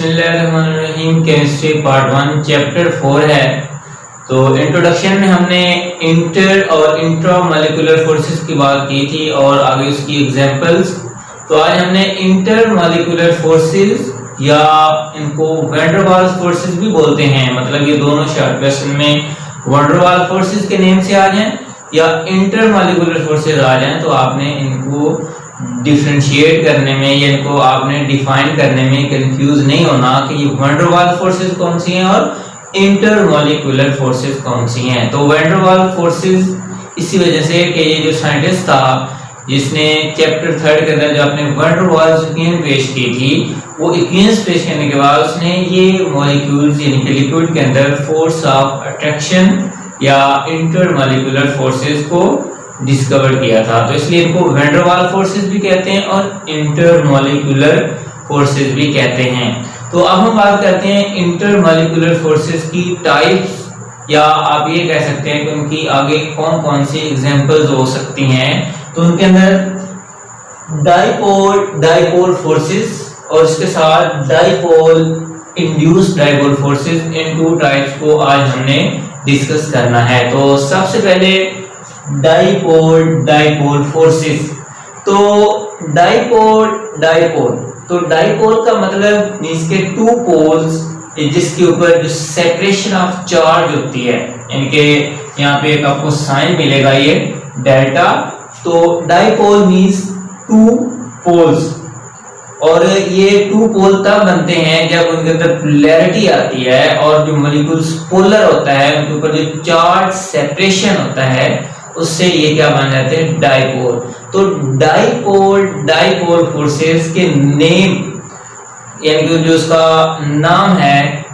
बिस्मिल्लाहिर्रहमानिर्रहीम। Chemistry part 1 chapter 4 है। तो इंट्रोडक्शन में हमने इंटर और इंट्रा मॉलिक्यूलर फोर्सेस की बात की थी और आगे उसकी एग्जांपल्स। तो आज हमने इंटर मॉलिक्यूलर फोर्सेस या इनको वैन डर वाल्स फोर्सेस भी बोलते हैं, मतलब ये दोनों शॉर्ट क्वेश्चन में वैन डर वाल्स फोर्सेस के नेम से आ जाएं या इंटर मॉलिक्यूलर फोर्सेस आ जाएं, तो आपने इनको डिफरेंशिएट करने में या इनको आपने डिफाइन करने में कंफ्यूज नहीं होना कि ये वैन डर वाल्स फोर्सेस कौन सी हैं और इंटर मॉलिक्यूलर फोर्सेस कौन सी हैं। तो वैन डर वाल्स फोर्सेस इसी वजह से कि ये जो साइंटिस्ट था जिसने चैप्टर 3 के अंदर जो अपने वैन डर वाल्स इक्वेशन पेश की थी, वो इक्वेशंस पेश करने के बाद उसने ये मॉलिक्यूल्स यानी कि लिक्विड के अंदर फोर्स ऑफ अट्रैक्शन या इंटर मॉलिक्यूलर फोर्सेस को डिस्कवर किया था। तो इसलिए इनको वैन डर वाल्स फोर्सेस भी कहते हैं और इंटर मॉलिक्यूलर फोर्सेस भी कहते हैं। तो अब हम बात करते हैं इंटर मॉलिक्यूलर फोर्सेस की टाइप्स, या आप ये कह सकते हैं कि उनकी आगे कौन कौन सी एग्जांपल्स हो सकती हैं। तो उनके अंदर डाइपोल फोर्सेस और इसके साथ डाइपोल इंड्यूस्ड डाइपोल फोर्सेस, इन टू टाइप्स को आज हमने डिस्कस करना है। तो सबसे पहले डाइपोल फोर्सेस। तो डाइपोल का मतलब मींस के टू पोल्स जिसके ऊपर जो सेपरेशन ऑफ चार्ज होती है, इनके यहाँ पे एक आपको साइन मिलेगा ये डेल्टा। तो डाइपोल मींस टू पोल्स, और ये टू पोल तब बनते हैं जब उनके अंदर पोलैरिटी आती है और जो मॉलिक्यूल्स पोलर होता है उनके ऊपर जो चार्ज सेपरेशन होता है उससे ये क्या बन जाते हैं, डाइपोल। तो डाइपोल फोर्सेस के नेम यानी कि जो उसका नाम है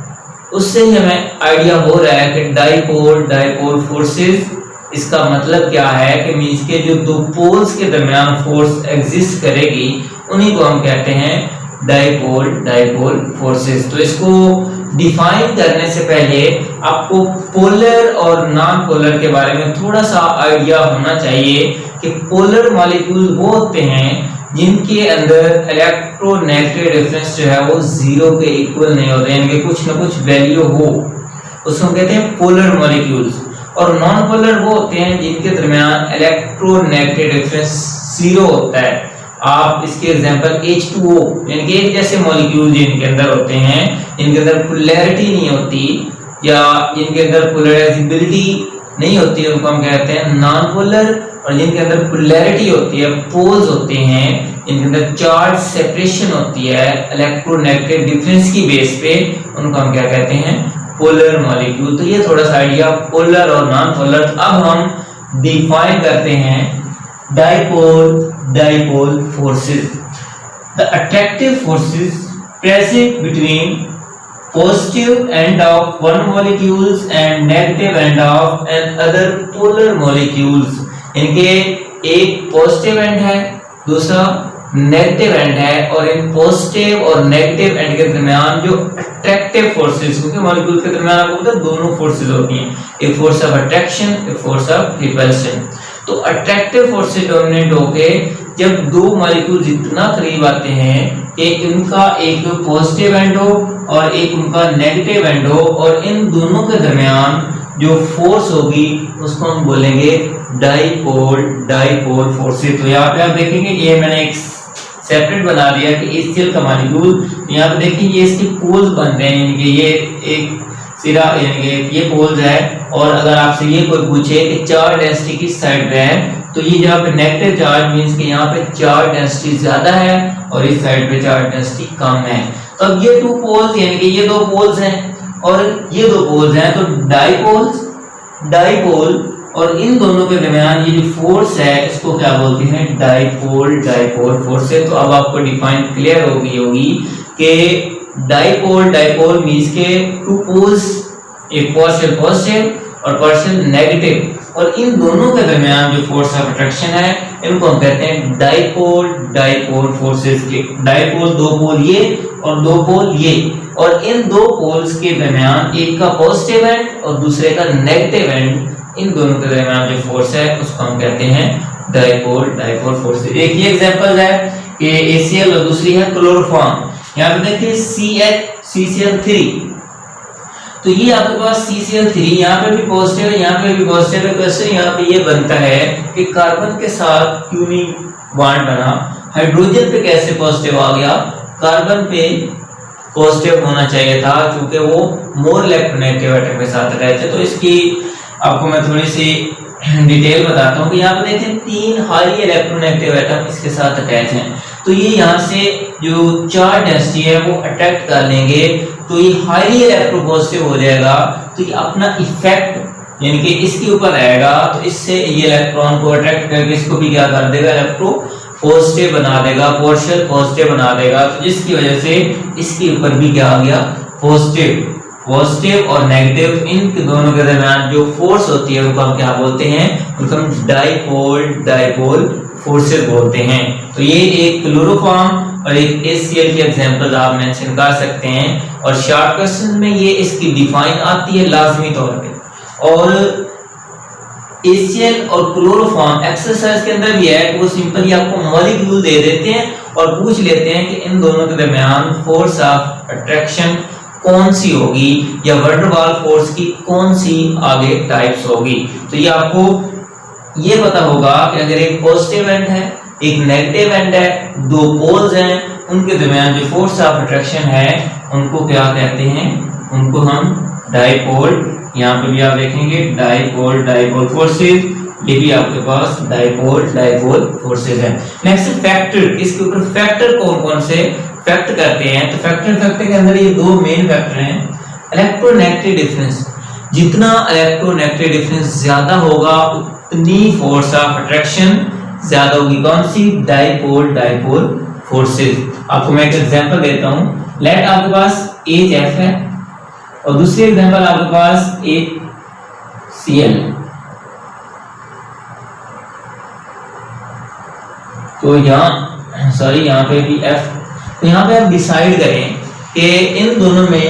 उससे ही हमें आइडिया हो रहा है कि डाइपोल फोर्सेस, इसका मतलब क्या है कि मींस के जो दो पोल्स के दरमियान फोर्स एग्जिस्ट करेगी उन्हीं को हम कहते हैं डाइपोल फोर्सेस। तो इसको डिफाइन करने से पहले आपको पोलर और नॉन पोलर के बारे में थोड़ा सा आइडिया होना चाहिए कि पोलर मॉलिक्यूल वो होते हैं जिनके अंदर इलेक्ट्रोनेगेटिव डिफरेंस जो है वो जीरो के इक्वल नहीं होते, यानी कि कुछ ना कुछ वैल्यू हो, उसको कहते हैं पोलर मॉलिक्यूल्स। और नॉन पोलर वो होते हैं जिनके दरमियान इलेक्ट्रोनेगेटिव डिफरेंस जीरो होता है। आप इसके एग्जांपल H2O यानी कि एक जैसे मॉलिक्यूल जिनके अंदर होते हैं, जिनके अंदर पोलैरिटी नहीं होती या जिनके अंदर पोलराइजेबिलिटी नहीं होती, उनको हम कहते हैं नॉन पोलर। और जिनके अंदर पोलैरिटी होती है, पोल्स होते हैं, जिनके अंदर चार्ज सेपरेशन होती है इलेक्ट्रोनेगेटिव डिफरेंस की बेस पे, उनको हम क्या कहते हैं, पोलर मॉलिक्यूल। तो ये थोड़ा सा आइडिया पोलर और नॉन पोलर। अब हम डिफाइन करते हैं dipole forces. The attractive forces present between positive end of one molecules and negative end of another polar molecules. इनके एक पॉजिटिव एंड है, दूसरा नेगेटिव एंड है, और इन पॉजिटिव और नेगेटिव एंड के दरमियान जो अट्रैक्टिव फोर्सेस, क्योंकि मॉलिक्यूल के दरमियान आपको पता है दोनों फोर्सेस होती हैं, एक फोर्स ऑफ अट्रैक्शन, एक फोर्स ऑफ रिपल्शन। तो अट्रैक्टिव फोर्सेस डोमिनेट होके जब दो मॉलिक्यूल इतना करीब आते हैं कि इनका एक पॉजिटिव एंड हो और एक उनका नेगेटिव एंड हो, और इन दोनों के दरमियान जो फोर्स होगी उसको हम बोलेंगे डाइपोल फोर्सेस। तो यहाँ पे आप देखेंगे ये मैंने एक सेपरेट बना दिया कि HCl का मॉलिक्यूल, यहाँ पे देखिए ये इसके पोल्स बन रहे हैं, यानी कि ये एक सिरा यानी कि ये पोल्स है। और अगर आपसे ये कोई पूछे कि चार्ज डेंसिटी किस साइड पे है, तो ये जहाँ पे नेगेटिव चार्ज मींस कि यहाँ पे चार्ज डेंसिटी ज्यादा है और इस साइड पे चार्ज डेंसिटी कम है। तो अब ये टू पोल्स यानी कि ये दो पोल्स हैं और ये दो पोल्स हैं, तो डाइपोल और इन दोनों के दरमियान ये जो फोर्स है इसको क्या बोलते हैं, डाइपोल फोर्स है। तो अब आपको डिफाइन क्लियर होगी कि डाइपोल मींस के टू पोल्स, एक पार्शियल पॉजिटिव और पार्शियल नेगेटिव, और इन दोनों के दरमियान जो फोर्स ऑफ अट्रैक्शन है इनको हम कहते हैं डाइपोल फोर्सेस के। डाइपोल दो पोल ये और दो पोल ये, और इन दो पोल्स के दरमियान एक का पॉजिटिव एंड और दूसरे का नेगेटिव एंड, इन दोनों के दरमियान जो फोर्स है उसको हम कहते हैं डाइपोल फोर्सेस। एक ये एग्जांपल है कि HCl और दूसरी है क्लोरोफॉर्म। यहाँ पे देखिए CCl3। तो ये आपके पास CCl3 यहाँ पे भी पॉजिटिव है, यहाँ पे भी पॉजिटिव है। क्वेश्चन यहाँ पे ये बनता है कि कार्बन के साथ क्यों नहीं बॉन्ड बना, हाइड्रोजन पे कैसे पॉजिटिव आ गया, कार्बन पे पॉजिटिव होना चाहिए था क्योंकि वो मोर इलेक्ट्रोनेगेटिव एटम के साथ रहते। तो इसकी आपको मैं थोड़ी सी डिटेल बताता हूँ कि यहाँ पे देखें 3 हाईली इलेक्ट्रोनेगेटिव एटम इसके साथ अटैच हैं। तो ये यहाँ से जो चार्ज डेंसिटी है वो अट्रैक्ट कर लेंगे, तो ये हाईली इलेक्ट्रोपॉजिटिव हो जाएगा। तो ये अपना इफेक्ट यानी कि इसके ऊपर आएगा, तो इससे ये इलेक्ट्रॉन को अट्रैक्ट करके इसको भी क्या कर देगा, इलेक्ट्रो पॉजिटिव बना देगा, पार्शियल पॉजिटिव बना देगा। तो जिसकी वजह से इसके ऊपर भी क्या आ गया, पॉजिटिव। पॉजिटिव और नेगेटिव इन दोनों के दरमियान जो फोर्स होती है उनको हम क्या बोलते हैं, उनको हम डाइपोल फोर्सेस बोलते हैं। तो ये एक क्लोरोफॉर्म और एक HCl की एग्जांपल आप मेंशन कर सकते हैं, और शॉर्ट क्वेश्चन में ये इसकी डिफाइन आती है लाजमी तौर पे। और HCl और क्लोरोफॉर्म एक्सरसाइज के अंदर भी है, वो सिंपली आपको मॉलिक्यूल दे देते हैं और पूछ लेते हैं कि इन दोनों के दरमियान फोर्स ऑफ अट्रैक्शन कौन सी होगी, या वैन डर वाल्स फोर्स की कौन सी आगे टाइप्स होगी। तो ये आपको ये पता होगा कि अगर एक पॉजिटिव एंड है, एक नेगेटिव एंड है, दो पोल्स हैं, उनके दरमियान जो फोर्स ऑफ अट्रैक्शन है उनको क्या कहते हैं, उनको हम डाइपोल, यहाँ पे भी आप देखेंगे डाइपोल फोर्सेस, ये भी आपके पास डाइपोल फोर्सेस है। नेक्स्ट फैक्टर, इसके ऊपर फैक्टर कौन कौन से फैक्ट करते हैं। तो फैक्टर के अंदर ये दो मेन फैक्टर हैं। इलेक्ट्रोनेगेटिव डिफरेंस, जितना इलेक्ट्रोनेगेटिव डिफरेंस ज्यादा होगा उतनी फोर्स ऑफ अट्रैक्शन ज्यादा होगी। कौन सी, डाइपोल फोर्सेस। आपको मैं एक एग्जांपल देता हूं। लेट आपके पास HF है और दूसरी एग्जांपल आपके पास HCl। तो यहाँ पे भी F। तो यहाँ पे आप डिसाइड करें कि इन दोनों में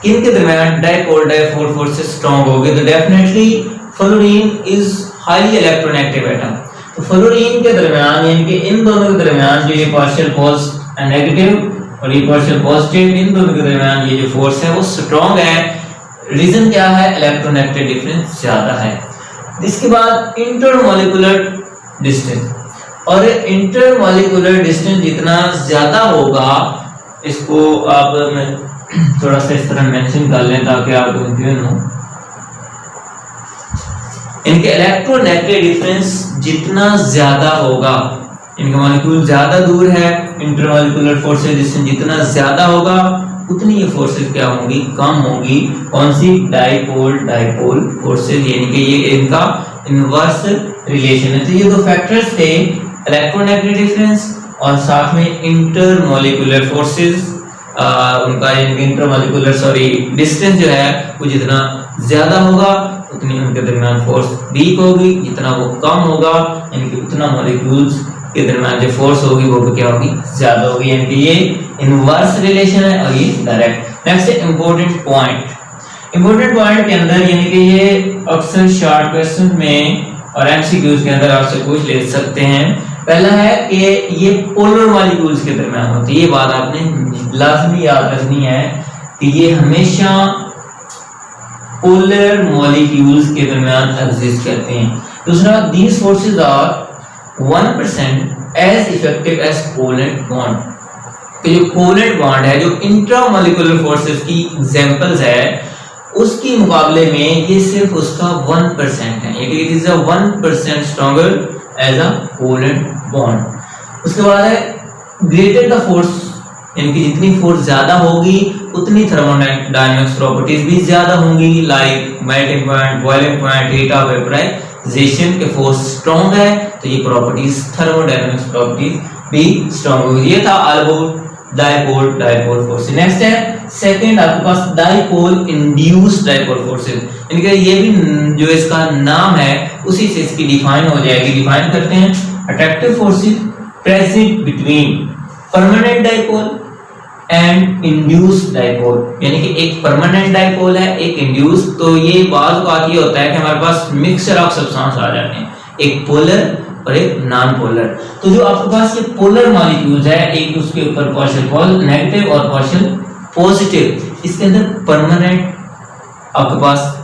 किन के दरमियान डाइपोल फोर्सेस स्ट्रांग होगी। तो definitely fluorine is highly electronegative atom. तो फ्लोरीन के दरमियान यानी कि इन दोनों के दरमियान जो ये पार्शियल पॉजिटिव नेगेटिव और ये पार्शियल पॉजिटिव, इन दोनों के दरमियान ये जो फोर्स है वो स्ट्रांग है। रीजन क्या है, इलेक्ट्रोनेगेटिव डिफरेंस ज्यादा है। इसके बाद इंटरमॉलिक्यूलर डिस्टेंस, और इंटरमॉलिक्यूलर डिस्टेंस जितना ज्यादा होगा, इसको आप मैं थोड़ा सा इस तरह मेंशन कर लें ताकि आपको कंफ्यूजन हो। इनके इलेक्ट्रोनेगेटिव डिफरेंस जितना ज्यादा होगा, इनका मॉलिक्यूल ज्यादा दूर है, इंटरमॉलिक्यूलर फोर्सेस डिस्टेंस जितना ज्यादा होगा उतनी ये फोर्सेस क्या होंगी, कम होंगी। कौन सी, डाइपोल फोर्सेस, यानी कि ये इनका इनवर्स रिलेशन है। तो ये दो फैक्टर्स थे, इलेक्ट्रोनेगेटिव डिफरेंस और साथ में इंटरमॉलिक्यूलर फोर्सेस। उनका इंटरमॉलिक्यूलर डिस्टेंस जो है वो जितना ज्यादा होगा उतनी उनके दरमियान फोर्स वीक होगी, जितना वो कम होगा यानी कि उतना मॉलिक्यूल्स के दरमियान जो फोर्स होगी वो भी क्या होगी, ज्यादा होगी। यानी कि ये इनवर्स रिलेशन है और ये डायरेक्ट। नेक्स्ट इंपॉर्टेंट पॉइंट के अंदर, यानी कि ये अक्सर शॉर्ट क्वेश्चन में और एमसीक्यूज के अंदर आपसे पूछ ले सकते हैं। पहला है कि ये पोलर मॉलिक्यूल्स के दरमियान होती है। ये बात आपने लाजमी याद रखनी है कि ये हमेशा पोलर मॉलिक्यूल्स के दरमियान एग्जिस्ट करते हैं। दूसरा, these forces are 1% as effective as covalent bond. तो जो कोवेलेंट बॉन्ड है, जो इंट्रामॉलिक्यूलर फोर्सेस की एग्जांपल्स है, उसके मुकाबले में ये सिर्फ उसका 1% है। It is 1% stronger as a covalent bond. उसके बाद है ग्रेटर द फोर्स, यानी कि जितनी फोर्स ज्यादा होगी उतनी थर्मोडायनामिक्स प्रॉपर्टीज भी ज्यादा होंगी, like melting point, boiling point, heat of vaporisation के फोर्स स्ट्रॉन्ग है तो ये प्रॉपर्टीज थर्मोडायनामिक्स प्रॉपर्टीज भी स्ट्रॉन्ग होगी। ये था अबाउट डाइपोल फोर्स। नेक्स्ट है सेकंड आपके पास डाइपोल इंड्यूस्ड डाइपोल फोर्सेस, यानी कि ये भी जो इसका नाम है उसी से इसकी डिफाइन हो जाएगी। डिफाइन करते हैं, attractive forces present between permanent dipole and induced dipole, यानी कि एक परमानेंट डाइपोल है, एक इंड्यूस। तो ये बात का ये होता है कि हमारे पास मिक्सचर ऑफ सब्सटेंस आ जाते हैं, एक पोलर और एक नॉन पोलर। तो जो आपके पास ये पोलर मॉलिक्यूल्स है, एक उसके ऊपर पार्शियल नेगेटिव और पार्शियल पॉजिटिव, इसके अंदर परमानेंट आपके पास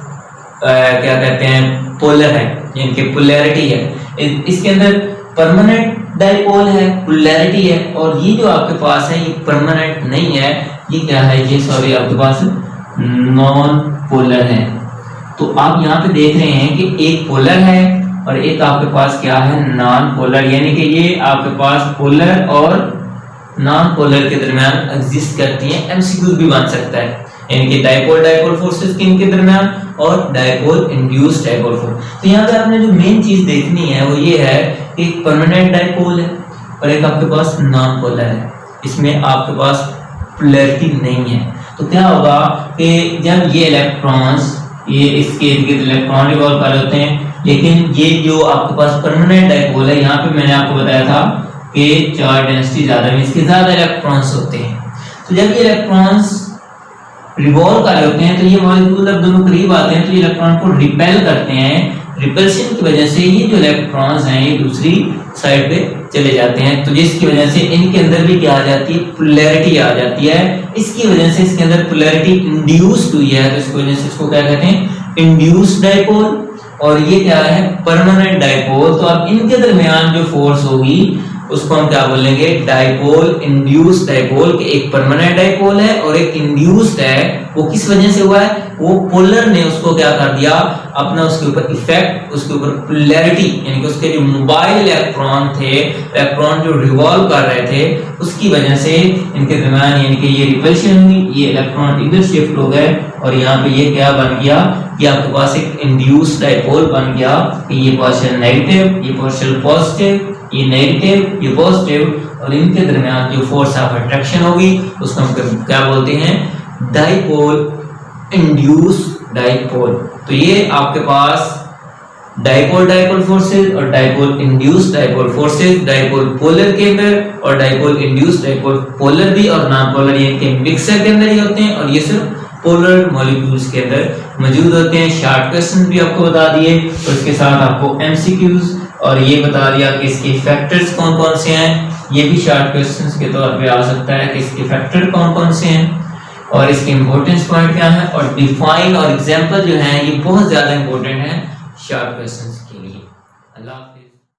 क्या कहते हैं पोलर है, इनके पोलैरिटी है, इसके अंदर परमानेंट डाइपोल है, पोलैरिटी है, और ये जो आपके पास है ये परमानेंट नहीं है, ये क्या है, ये सॉरी आपके पास नॉन पोलर है। तो आप यहाँ पे देख रहे हैं कि एक पोलर है और एक आपके पास क्या है, नॉन पोलर, यानी कि ये आपके पास पोलर और नॉन पोलर के दरमियान एग्जिस्ट करती हैं। एमसीक्यू भी बन सकता है, यानी कि डाइपोल डाइपोल फोर्सेस किन के दरमियान, और डाइपोल इंड्यूस्ड डाइपोल फोर्स। तो यहाँ पे आपने जो मेन चीज देखनी है वो ये है कि एक परमानेंट डाइपोल है और एक आपके पास नॉन पोलर है, इसमें आपके पास पोलैरिटी नहीं है। तो क्या होगा कि जब ये इलेक्ट्रॉन्स ये इसके इर्द गिर्द इलेक्ट्रॉन रिवॉल्व कर होते हैं, लेकिन ये जो आपके पास परमानेंट डाइपोल है, यहाँ पे मैंने आपको बताया था कि चार्ज डेंसिटी ज्यादा है, इसके ज्यादा इलेक्ट्रॉन्स होते हैं। तो जब ये इलेक्ट्रॉन्स रिवॉल्व कर रहे होते हैं तो ये मॉलिक्यूल जब दोनों करीब आते हैं तो ये इलेक्ट्रॉन को रिपेल करते हैं, रिपल्शन की वजह से ये जो इलेक्ट्रॉन्स हैं ये दूसरी साइड पे चले जाते हैं, तो जिसकी वजह से इनके अंदर भी क्या आ जाती है, पोलैरिटी आ जाती है। इसकी वजह से इसके अंदर पोलैरिटी इंड्यूस्ड हुई है, तो इसकी वजह से इसको क्या कहते हैं, इंड्यूस्ड डाइपोल, और ये क्या है, परमानेंट डाइपोल। तो अब इनके दरमियान जो फोर्स होगी उसको हम क्या बोलेंगे, डाइपोल इंड्यूस्ड डाइपोल, कि एक परमानेंट डाइपोल है और एक इंड्यूस्ड है। वो किस वजह से हुआ है, वो पोलर ने उसको क्या कर दिया, अपना उसके ऊपर इफेक्ट, उसके ऊपर पोलैरिटी, यानी कि उसके जो मोबाइल इलेक्ट्रॉन थे, इलेक्ट्रॉन जो रिवॉल्व कर रहे थे, उसकी वजह से इनके दरमियान यानी कि ये रिपल्शन हुई, ये इलेक्ट्रॉन इधर शिफ्ट हो गए और यहाँ पे ये क्या बन गया, ये आपके पास एक इंड्यूस्ड डाइपोल बन गया कि ये पोर्शन नेगेटिव, ये पोर्शन पॉजिटिव, ये नेगेटिव, ये पॉजिटिव, और इनके दरमियान जो फोर्स ऑफ अट्रैक्शन होगी उसको हम क्या बोलते हैं, डाइपोल इंड्यूस्ड डाइपोल। तो ये आपके पास डाइपोल डाइपोल फोर्सेस और dipole induced dipole forces, dipole polar के अंदर और डाइपोल इंड्यूस्ड डाइपोल पोलर भी और नॉन पोलर, ये इनके मिक्सर के अंदर ही होते हैं, और ये सिर्फ पोलर मॉलिक्यूल्स के अंदर मौजूद होते हैं। शॉर्ट क्वेश्चन भी आपको बता दिए, और इसके साथ आपको एमसीक्यूज और ये बता दिया कि इसके फैक्टर्स कौन कौन से हैं, ये भी शॉर्ट क्वेश्चंस के तौर पे आ सकता है कि इसके फैक्टर कौन कौन से हैं और इसके इंपॉर्टेंस पॉइंट क्या है, और डिफाइन और एग्जांपल जो हैं ये बहुत ज्यादा इंपॉर्टेंट है शॉर्ट क्वेश्चंस।